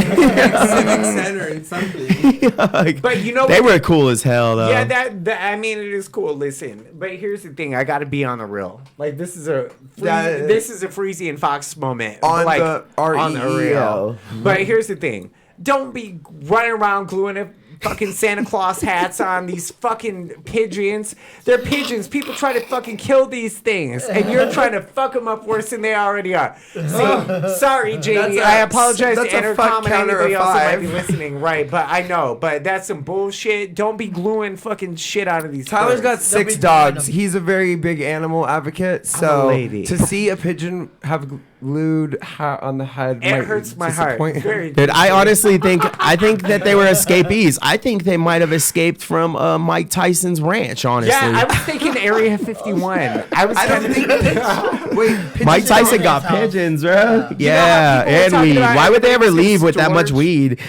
Civic Center and something. Like, But you know they what? were cool as hell though. Yeah, that I mean, it is cool. Listen, but here's the thing: I got to be on the real. Like this is a Freezy and Foxx moment On like, the on the real. REL. But here's the thing: don't be running around gluing a fucking Santa Claus hats on these fucking pigeons. They're pigeons. People try to fucking kill these things, and you're trying to fuck them up worse than they already are. See, sorry, JD. I apologize to Entercom and anybody else that might be listening. Right, but I know. But that's some bullshit. Don't be gluing fucking shit out of these. Tyler's got birds. 6 dogs. He's a very big animal advocate. So lady. to see a pigeon have glued hat on the head, It might hurts my heart. disappoint. Very Dude, I honestly think that they were escapees. I think they might have escaped from Mike Tyson's ranch. Honestly, Yeah, I was thinking Area 51. I don't think. Wait, Mike Tyson in got his house. pigeons, bro. You know how Yeah, people were and talking weed. about Why would they ever everything's leave with that much storage? weed?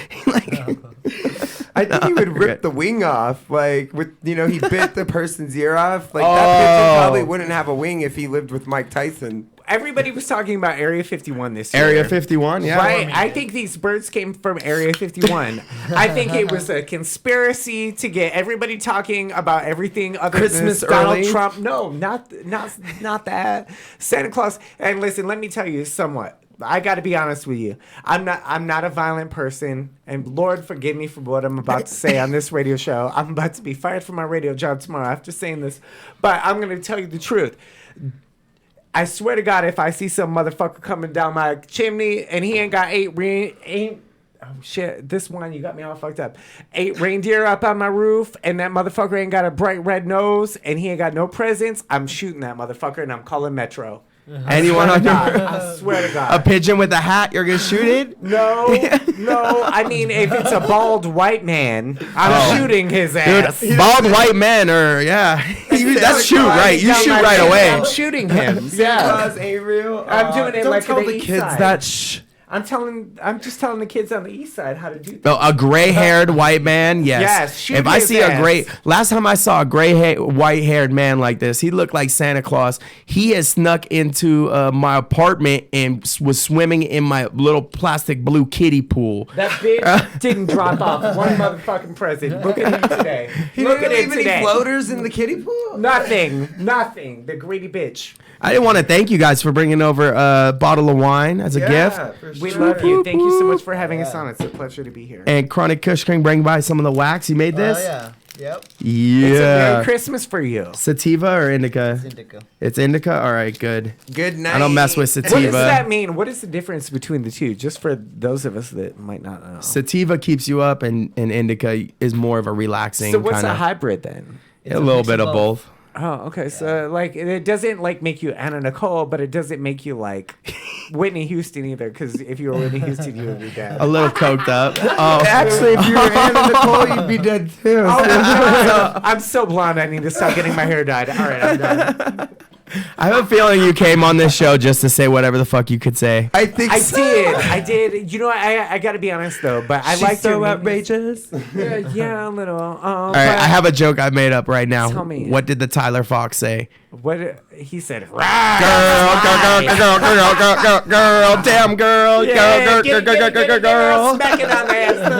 I think he would rip the wing off, like with he bit the person's ear off. Like that pigeon probably wouldn't have a wing if he lived with Mike Tyson. Everybody was talking about Area 51 this year. Area 51, yeah. Right. I think these birds came from Area 51. I think it was a conspiracy to get everybody talking about everything other Christmas than Donald early? Trump. No, not that. Santa Claus. And listen, let me tell you somewhat. I got to be honest with you. I'm not a violent person, and Lord forgive me for what I'm about to say on this radio show. I'm about to be fired from my radio job tomorrow after saying this, but I'm going to tell you the truth. I swear to God, if I see some motherfucker coming down my chimney and he ain't got oh shit, this one, you got me all fucked up. 8 reindeer up on my roof, and that motherfucker ain't got a bright red nose, and he ain't got no presents, I'm shooting that motherfucker, and I'm calling Metro. Anyone on your I swear to a God. pigeon with a hat, you're gonna shoot it? No. I mean, if it's a bald white man, I'm shooting his ass. Dude, bald white men are that's shoot right. You shoot right away. I'm shooting him. Yeah. Claus ain't real. I'm doing it Don't like tell the the east kids side. that. I'm just telling the kids on the east side how to do things. Oh, a gray-haired white man, yes. Yes, shoot if I his see ass. last time I saw a white-haired man like this, he looked like Santa Claus. He has snuck into my apartment and was swimming in my little plastic blue kiddie pool. That bitch didn't drop off one motherfucking present. Look at him today. Look at him Any today. floaters in the kiddie pool? Nothing. The greedy bitch. I didn't want to thank you guys for bringing over a bottle of wine as a gift. For We sure. love you. Thank you so much for having us on. It's a pleasure to be here. And CronicKushKing bring by some of the wax. You made this? Oh, yeah. Yep. It's a Yeah. Merry Christmas for you. Sativa or indica? It's indica. It's indica? All right, good. Good night. I don't mess with What sativa. does that mean? What is the difference between the two? Just for those of us that might not know. Sativa keeps you up, and indica is more of a relaxing So what's kind a of. hybrid then? A little bit of both. Oh, okay. So like, it doesn't like make you Anna Nicole, but it doesn't make you like Whitney Houston either. Because if you were Whitney Houston, you would be dead. A little coked up. Oh, Actually, if you were Anna Nicole, you'd be dead too. I'm so blonde. I need to stop getting my hair dyed. All right, I'm done. I have a feeling you came on this show just to say whatever the fuck you could say. I think I did. You know, I got to be honest though, but I like so outrageous. Yeah, a little. All right, I have a joke I made up right now. Tell me. What did the Tyler Fox say? What he said? Girl, damn girl, girl. Smack it on the ass.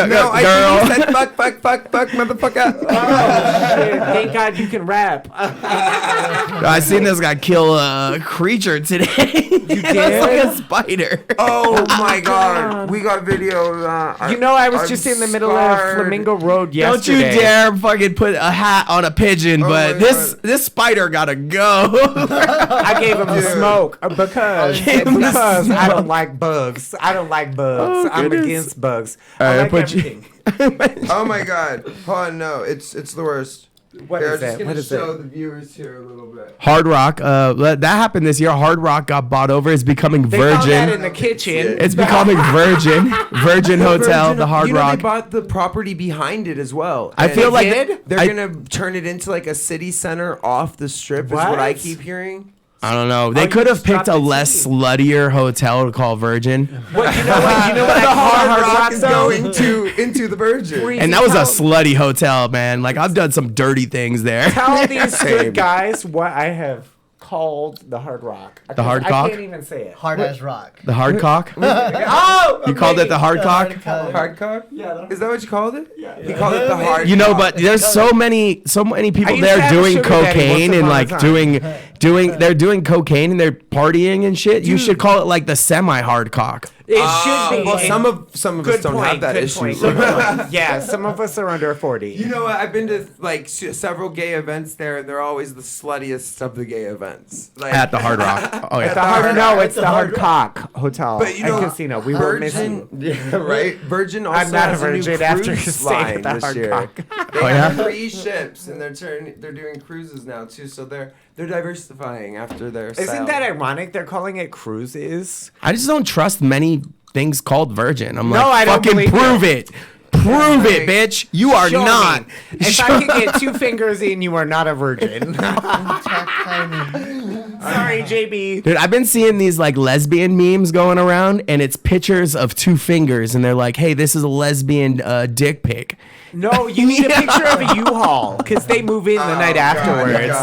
No, I think he said fuck, motherfucker. Oh shit! Thank God you can rap. I seen this guy kill a creature today. You did? like a spider. Oh my God, we got video. You know, I was just in the middle of Flamingo Road Don't you yesterday. dare fucking put a hat on a pigeon, but this spider gotta go. I gave him the smoke because I don't like bugs. I'm against bugs. I like everything. Oh my God. Oh no, it's the worst. What They're is just it? gonna What is show it? the viewers here a little bit. Hard Rock. That happened this year. Hard Rock got bought over. It's becoming They found that Virgin. in the kitchen. It's becoming Virgin Hotel, the Hard Rock. They bought the property behind it as well. I feel like they're gonna turn it into like a city center off the strip. Is what I keep hearing. I don't know. They could have picked a less sluttier hotel to call Virgin. What, you know what? You know what? The Hard Rock Rock is though? going into the Virgin. And that was a slutty hotel, man. Like, I've done some dirty things there. Tell these good guys what I have called the Hard Rock. The Hard Cock? I can't even say it. Hard as rock. The Hard Cock? Oh! You called it the Hard Cock? Hard cock? Yeah. Is that what you called it? Yeah. You called it the hard. You know, cock. but there's so many people used there to have a doing sugar daddy cocaine once and upon a like time. they're doing cocaine and they're partying and shit. You should call it like the semi-hard cock. It should be. Well, some of us don't have that issue. Yeah, some of us are under 40. You know what? I've been to like several gay events there, and they're always the sluttiest of the gay events. Like, At the Hard Rock. Oh, It's yeah. it's the Hard Cock Hotel But you know, and casino. We were missing. Yeah, right. Virgin also I'm not has a a new virgin after cruise staying line at the this Hard year. Cock. They Oh, have yeah? 3 ships, and they're doing cruises now too. So they're diversifying after their. Isn't that ironic? They're calling it cruises. I just don't trust many things called Virgin. I'm No, like, I don't fucking believe prove you. it. Prove it, bitch. You are Show not. me. If I can get 2 fingers in, you are not a virgin. Sorry, JB. Dude, I've been seeing these like lesbian memes going around, and it's pictures of 2 fingers, and they're like, "Hey, this is a lesbian dick pic." No, you need a picture of a U-Haul because they move in the night afterwards.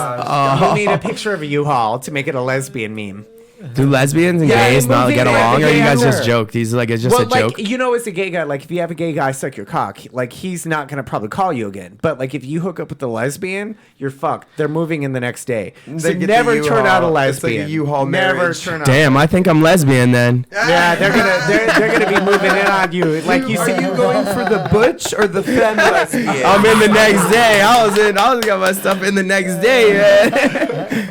You need a picture of a U-Haul to make it a lesbian meme. Do lesbians and gays they not move get in along, or every you guys day just ever. joke? These like it's just Well, a joke. like, you know, as a gay guy, like if you have a gay guy suck your cock, like he's not gonna probably call you again. But like if you hook up with a lesbian, you're fucked. They're moving in the next day. So They get the never turn out a U-Haul. It's like a lesbian. U-Haul Never marriage. turn out. Damn, I think I'm lesbian then. Yeah, they're gonna be moving in on you. Like you Are see, you going for the butch or the femme lesbian? I'm in the next day. I was got my stuff in the next day, man.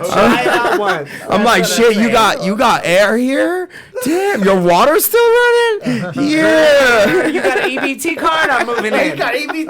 try it out once. I'm like, shit, you got air here? Damn, your water's still running? Yeah. You got an EBT card? I'm moving in. EBT.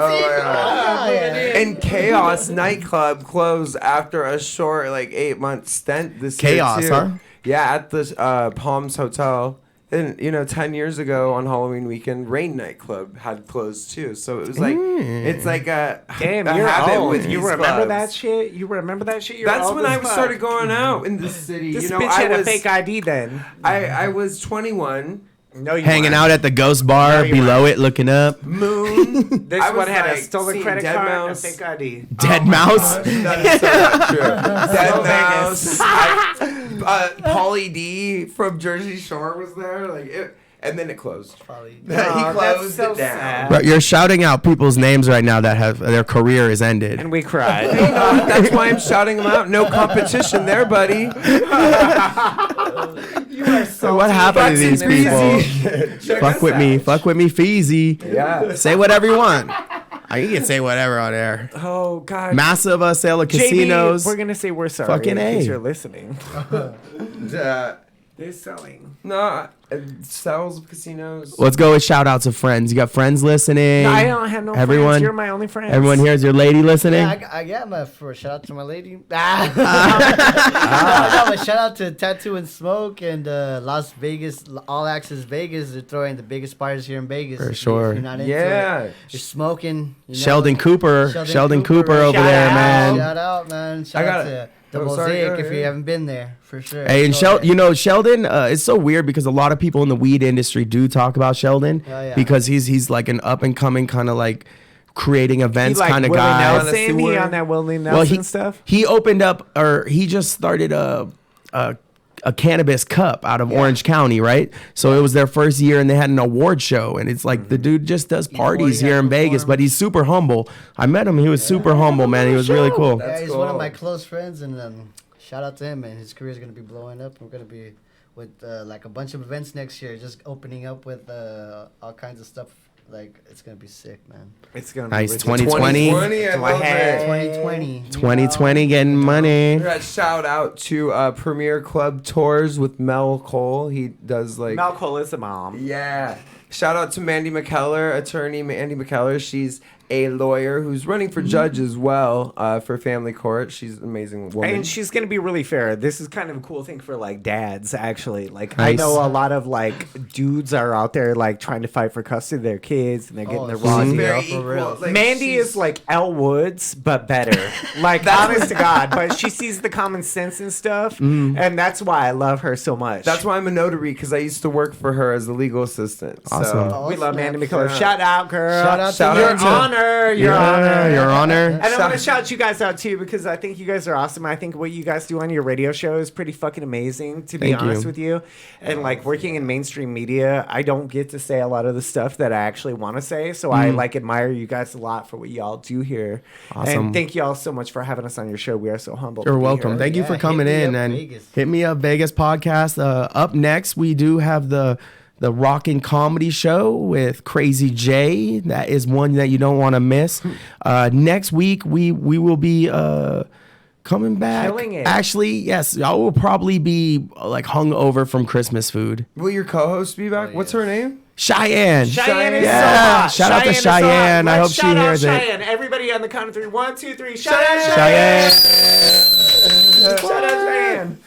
And Chaos nightclub closed after a short 8-month stint this Chaos, year too. huh? Yeah, at the Palms Hotel. And 10 years ago on Halloween weekend, Rain nightclub had closed too. So it was like it's like a Damn, a you're habit old. with You these remember clubs. that shit? You remember that shit? You're That's old when as I fuck. started going out in the city. This you know, bitch I had was a fake ID then. I was 21. No, you Hanging weren't. out at the ghost bar No, you below it, looking up. Moon. This I one was, had a like, stolen seeing credit Dead card Mouse. and a fake ID. Dead mouse. That is so not true. Dead So Mouse. Pauly D from Jersey Shore was there. And then it closed. He that's closed so it down. sad. Bro, you're shouting out people's names right now that have their career is ended. And we cried. That's why I'm shouting them out. No competition there, buddy. You are so What happened to these people? Check Fuck us with me. out. Fuck with me, Feezy. Yeah. Say whatever you want. You can say whatever on air. Oh God. Massive sale of JB, casinos. we're gonna say we're sorry. Fucking in case A. you're listening. They're selling. No, sales of casinos. Let's go with shout outs of friends. You got friends listening? No, I don't have no Everyone, friends. You're my only friend. Everyone here is your lady listening? Yeah, I'm for a shout out to my lady. I got a shout out to Tattoo and Smoke and Las Vegas, All Access Vegas. They're throwing the biggest parties here in Vegas. For If sure. you're not into Yeah. it, you're smoking. Sheldon Cooper. Sheldon Cooper over Shout there, out. man. Shout out, man. Shout I got out it. to the Oh, sorry, Mosaic go if you ahead. haven't been there, for sure. Hey, and Go ahead. Sheldon, it's so weird because a lot of people in the weed industry do talk about Sheldon Oh, yeah. because he's like an up and coming kind of like creating He events like kind of Willie guy. Nelson. He on that Willie Nelson stuff. He opened up, or he just started a cannabis cup out of Orange County, right? So it was their first year, and they had an award show, and it's like the dude just does parties here in Vegas, but he's super humble. I met him; he was super humble, man. He was really cool. Yeah, he's one of my close friends, and shout out to him, man. His career is gonna be blowing up. We're gonna be with like a bunch of events next year, just opening up with all kinds of stuff. Like it's gonna be sick, man. It's gonna Nice, be 2020. 2020, I love it. 2020. 2020 getting money. A shout out to Premier Club Tours with Mel Cole. He does like Malcolm is the mom. Yeah. Shout out to Mandy McKellar, attorney Mandy McKellar. She's a lawyer who's running for judge as well for family court. She's an amazing woman. And she's gonna be really fair. This is kind of a cool thing for like dads, actually. Like Nice. I know a lot of like dudes are out there like trying to fight for custody of their kids, and they're getting their raw She's deal. very for real. equal. Like, Mandy she's- is like Elle Woods, but better. Like, honest to God. But she sees the common sense and stuff, and that's why I love her so much. That's why I'm a notary, because I used to work for her as a legal assistant. Awesome. So. we love snap. Mandy McCullough. Shout out, girl. Shout out to Shout you. Your out to- honor. Your Yeah, honor. your honor. And I want to shout you guys out too, because I think you guys are awesome. I think what you guys do on your radio show is pretty fucking amazing, to be Thank honest you. with you. And like working in mainstream media, I don't get to say a lot of the stuff that I actually want to say. So I like admire you guys a lot for what y'all do here. Awesome. And thank y'all so much for having us on your show. We are so humbled. You're to be welcome. here. Thank you Yeah, for hit coming me in up, and Vegas. hit me up Vegas podcast. Up next, we do have the Rockin' Comedy Show with Crazy J. That is one that you don't want to miss. Next week, we will be coming back. Killing it. Actually, yes, I will probably be like hung over from Christmas food. Will your co-host be back? What's her name? Cheyenne. Cheyenne is Yeah, so hot. shout out to is so hot. Cheyenne. I Let's hope she shout out hears it. Cheyenne. Everybody on the count of three. 1, 2, 3. Cheyenne. Cheyenne. Shout out Cheyenne.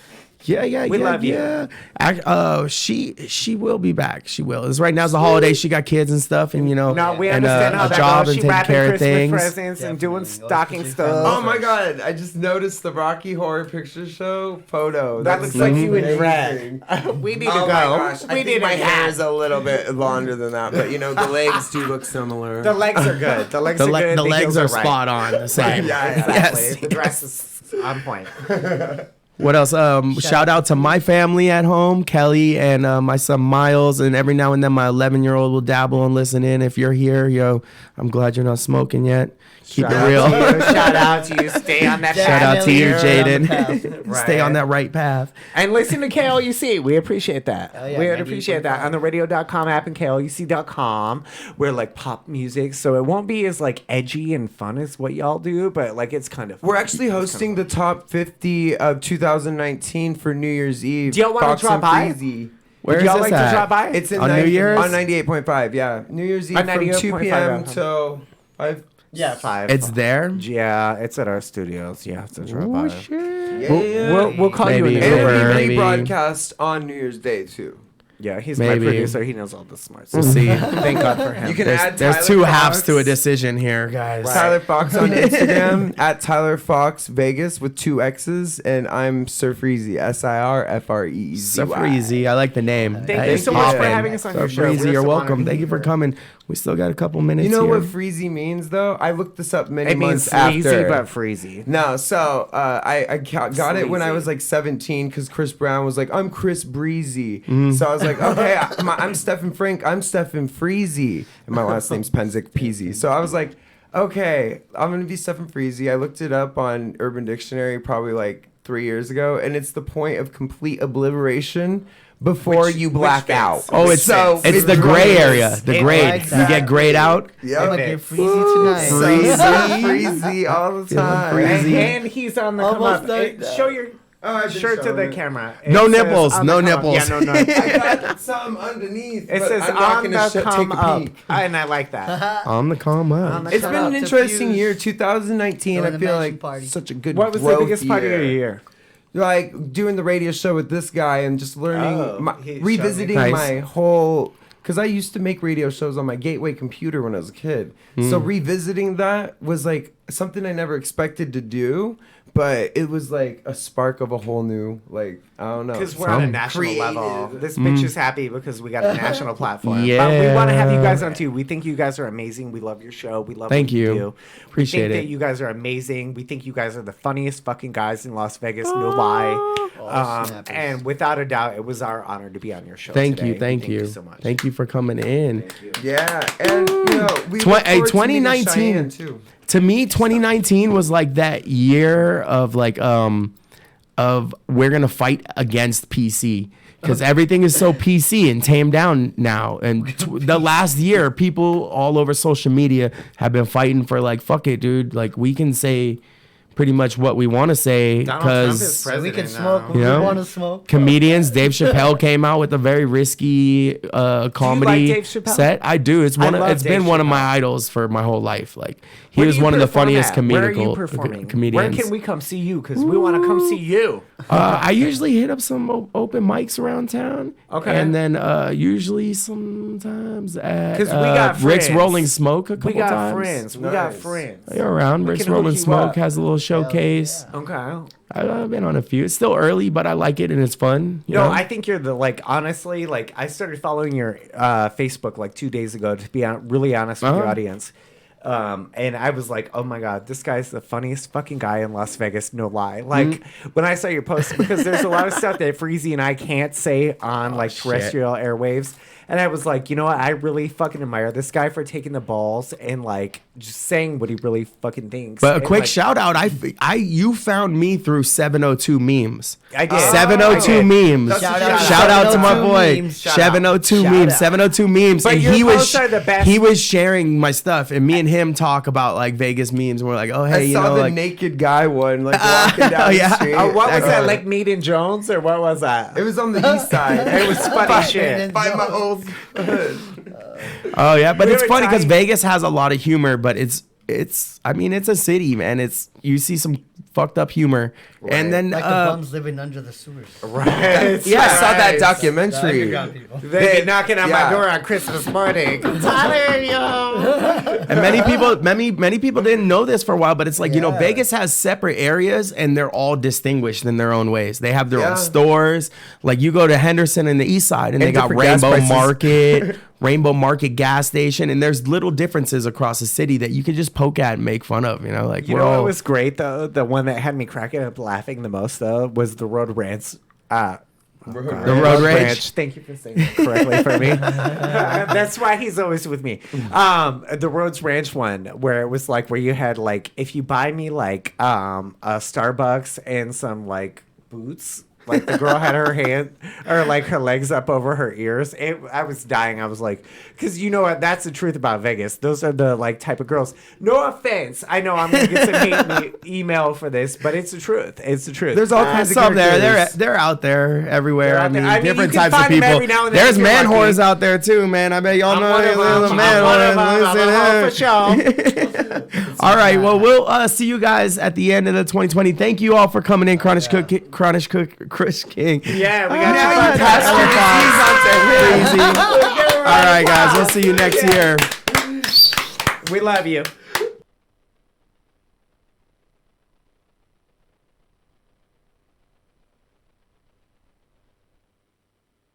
Yeah, We love you. Yeah. She will be back. She will. It's right now is the holiday. She got kids and stuff, and No, we and, understand how a that job goes. and She taking wrapping care of Christmas things. presents and doing Definitely. stocking Especially stuff. Oh my God! I just noticed the Rocky Horror Picture Show photo. That looks like you in amazing. drag. We need to Oh go. my gosh! We I need think my a hair hat. is a little bit longer than that, but you know the legs do look similar. The legs are good. The legs are good. The legs heels are right. spot on. The same. Yeah, exactly. Yes. The dress is on point. What else? Shout out to my family at home, Kelly and my son Miles, and every now and then my 11-year-old will dabble and listen in. If you're here, yo, I'm glad you're not smoking yet. Keep Shout it real. out to you. Shout out to you. Stay on that Shout path. out to you, Definitely Jaden. Right. Stay on that right path. And listen to KLUC. We appreciate that. Oh, yeah, we would 98.5. appreciate that. On the radio.com app and KLUC.com. We're like pop music. So it won't be as like edgy and fun as what y'all do, but like it's kind of We're fun. actually hosting the top 50 of 2019 for New Year's Eve. Do y'all wanna Foxx drop and by? Freezy. Where Would is y'all this like at? to drop by? It's in On New Year's? on 98.5. Yeah, New Year's Eve On from 2 98.5, p.m. yeah. till 5. Yeah, 5. It's there. Yeah, it's at our studios. You have to drop by. Yeah. We'll call you in Maybe. the And Uber, it'll be maybe. rebroadcast on New Year's Day too. Yeah, he's Maybe. my producer. He knows all the smarts. We'll see. Thank God for him. You can add There's Tyler two Fox, halves to a decision here, guys. Tyler Fox on Instagram at Tyler Fox Vegas with 2 X's, and I'm Sir Freezy, SIRFREEZY. So Freezy. I like the name. Thank That you is so much for poppin'. having us on So your show. Freezy, We're you're so welcome. honored to Thank be you for here. coming. We still got a couple minutes You know here. what Freezy means though? I looked this up many It means months sleazy after. but freezy. No, so I got it when I Sleazy. was like 17 because Chris Brown was like, I'm Chris Breezy. Mm-hmm. So I was like, okay, I'm Stephen Frank. I'm Stephen Freezy. And my last name's Penzic Peasy. So I was like, okay, I'm going to be Stephen Freezy. I looked it up on Urban Dictionary probably like 3 years ago. And it's the point of complete obliteration before you black out. Oh, it's it's the gray area. The It grade. like You that. get grayed out. I'm Yep. gonna get freezy tonight. Freezy all the time. Freezy. And he's on the come Almost up. like that. Show your I've been shirt to showing the it. camera. No It says nipples, on no the come up. nipples. Yeah, no, no. I got some underneath. It but says I'm not on gonna the come take a up. peek. And I like that. On the come up. On the It's come been up. an to interesting Fuse. year, 2019. Go I to the feel mansion like party. such a good. What was the growth biggest part of your year? Like doing the radio show with this guy and just learning, He showed revisiting me. Nice. my whole. Because I used to make radio shows on my Gateway computer when I was a kid. So revisiting that was like something I never expected to do, but it was like a spark of a whole new, like, I don't know. Because we're on a some national creative- level. This bitch is happy because we got a national platform. Yeah. But we want to have you guys on too. We think you guys are amazing. We love your show. We love Thank what you you. do. Appreciate we think it. that you guys are amazing. We think you guys are the funniest fucking guys in Las Vegas. No lie. snappers. And without a doubt, it was our honor to be on your show Thank today. you. Thank you. so much. Thank you for coming in. Yeah, and you know, we Tw- look hey, forward to meeting 2019 Cheyenne, too. To me, 2019 was like that year of like of we're gonna fight against PC because everything is so PC and tamed down now. And the last year, people all over social media have been fighting for like, fuck it, dude. Like we can say pretty much what we want to say Donald Trump is because president We can now. smoke when You know? we want to smoke. comedians. Dave Chappelle came out with a very risky comedy Dave Chappelle? set. I do. It's one. I love It's been Dave one of my Chappelle. idols for my whole life. Like he Where was do you one of the perform funniest at? Where are you comedical performing? comedians. Where can we come see you? Because we want to come see you. I usually hit up some open mics around town. Okay. And then usually sometimes at 'Cause we got Rick's friends. Rolling Smoke a couple We got times. friends. We got friends. You're around. We Rick's can hook Rolling you Smoke up. has a little showcase. Okay. I've been on a few. It's still early, but I like it and it's fun. You No, know? I think you're the honestly I started following your Facebook 2 days ago to be really honest with your audience. And I was like, oh my God, this guy's the funniest fucking guy in Las Vegas, no lie. When I saw your post, because there's a lot of stuff that Freezy and I can't say on terrestrial airwaves. And I was like, you know what? I really fucking admire this guy for taking the balls and just saying what he really fucking thinks. But a And, quick shout out, you found me through 702 memes. I did. 702 I did. memes. Shout out to my boy. 702 memes. 702 memes. But And your he posts are the best. he was sharing my stuff, and me and him talk about Vegas memes. And we're like, oh hey, I you saw know, the naked guy one walking down yeah. the street. Oh, what was that? guy. Like Mead and Jones, or what was that? It was on the east side. It was funny shit. By my old. oh yeah, but We it's were funny because tying- Vegas has a lot of humor, but it's I mean it's a city, man. You see some fucked up humor, and then Like the bums living under the sewers. Right. Yeah, I saw that Right. documentary. Underground people. They be knocking on Yeah. my door on Christmas morning. Tyler, yo. And many people didn't know this for a while, but it's Vegas has separate areas and they're all distinguished in their own ways. They have their own stores. Like you go to Henderson in the east side and they got different gas Rainbow prices. Market, Rainbow Market gas station, and there's little differences across the city that you can just poke at and make fun of. You know, You know what was great though? The one that had me cracking up laughing the most though was the Road Ranch. the Road Rage. Thank you for saying that correctly for me. That's why he's always with me. The Rhodes Ranch one, where it was where you had if you buy me a Starbucks and some boots. The girl had her hand or her legs up over her ears. I was dying. I was because you know what? That's the truth about Vegas. Those are the type of girls. No offense. I know I'm gonna get some hate email for this, but it's the truth. It's the truth. There's all kinds of some there. characters. They're out there everywhere. They're out there. I mean, Different you can types of find them people. every now and then There's if you're man lucky. whores out there too, man. I bet y'all know one of there's them. man I'm one of whores. them. I'm a hoe for sure. All right. Well, we'll see you guys at the end of the 2020. Thank you all for coming in, CronicKushKing. Yeah, we got you. Freezy. All right, guys. We'll see you next year. We love you.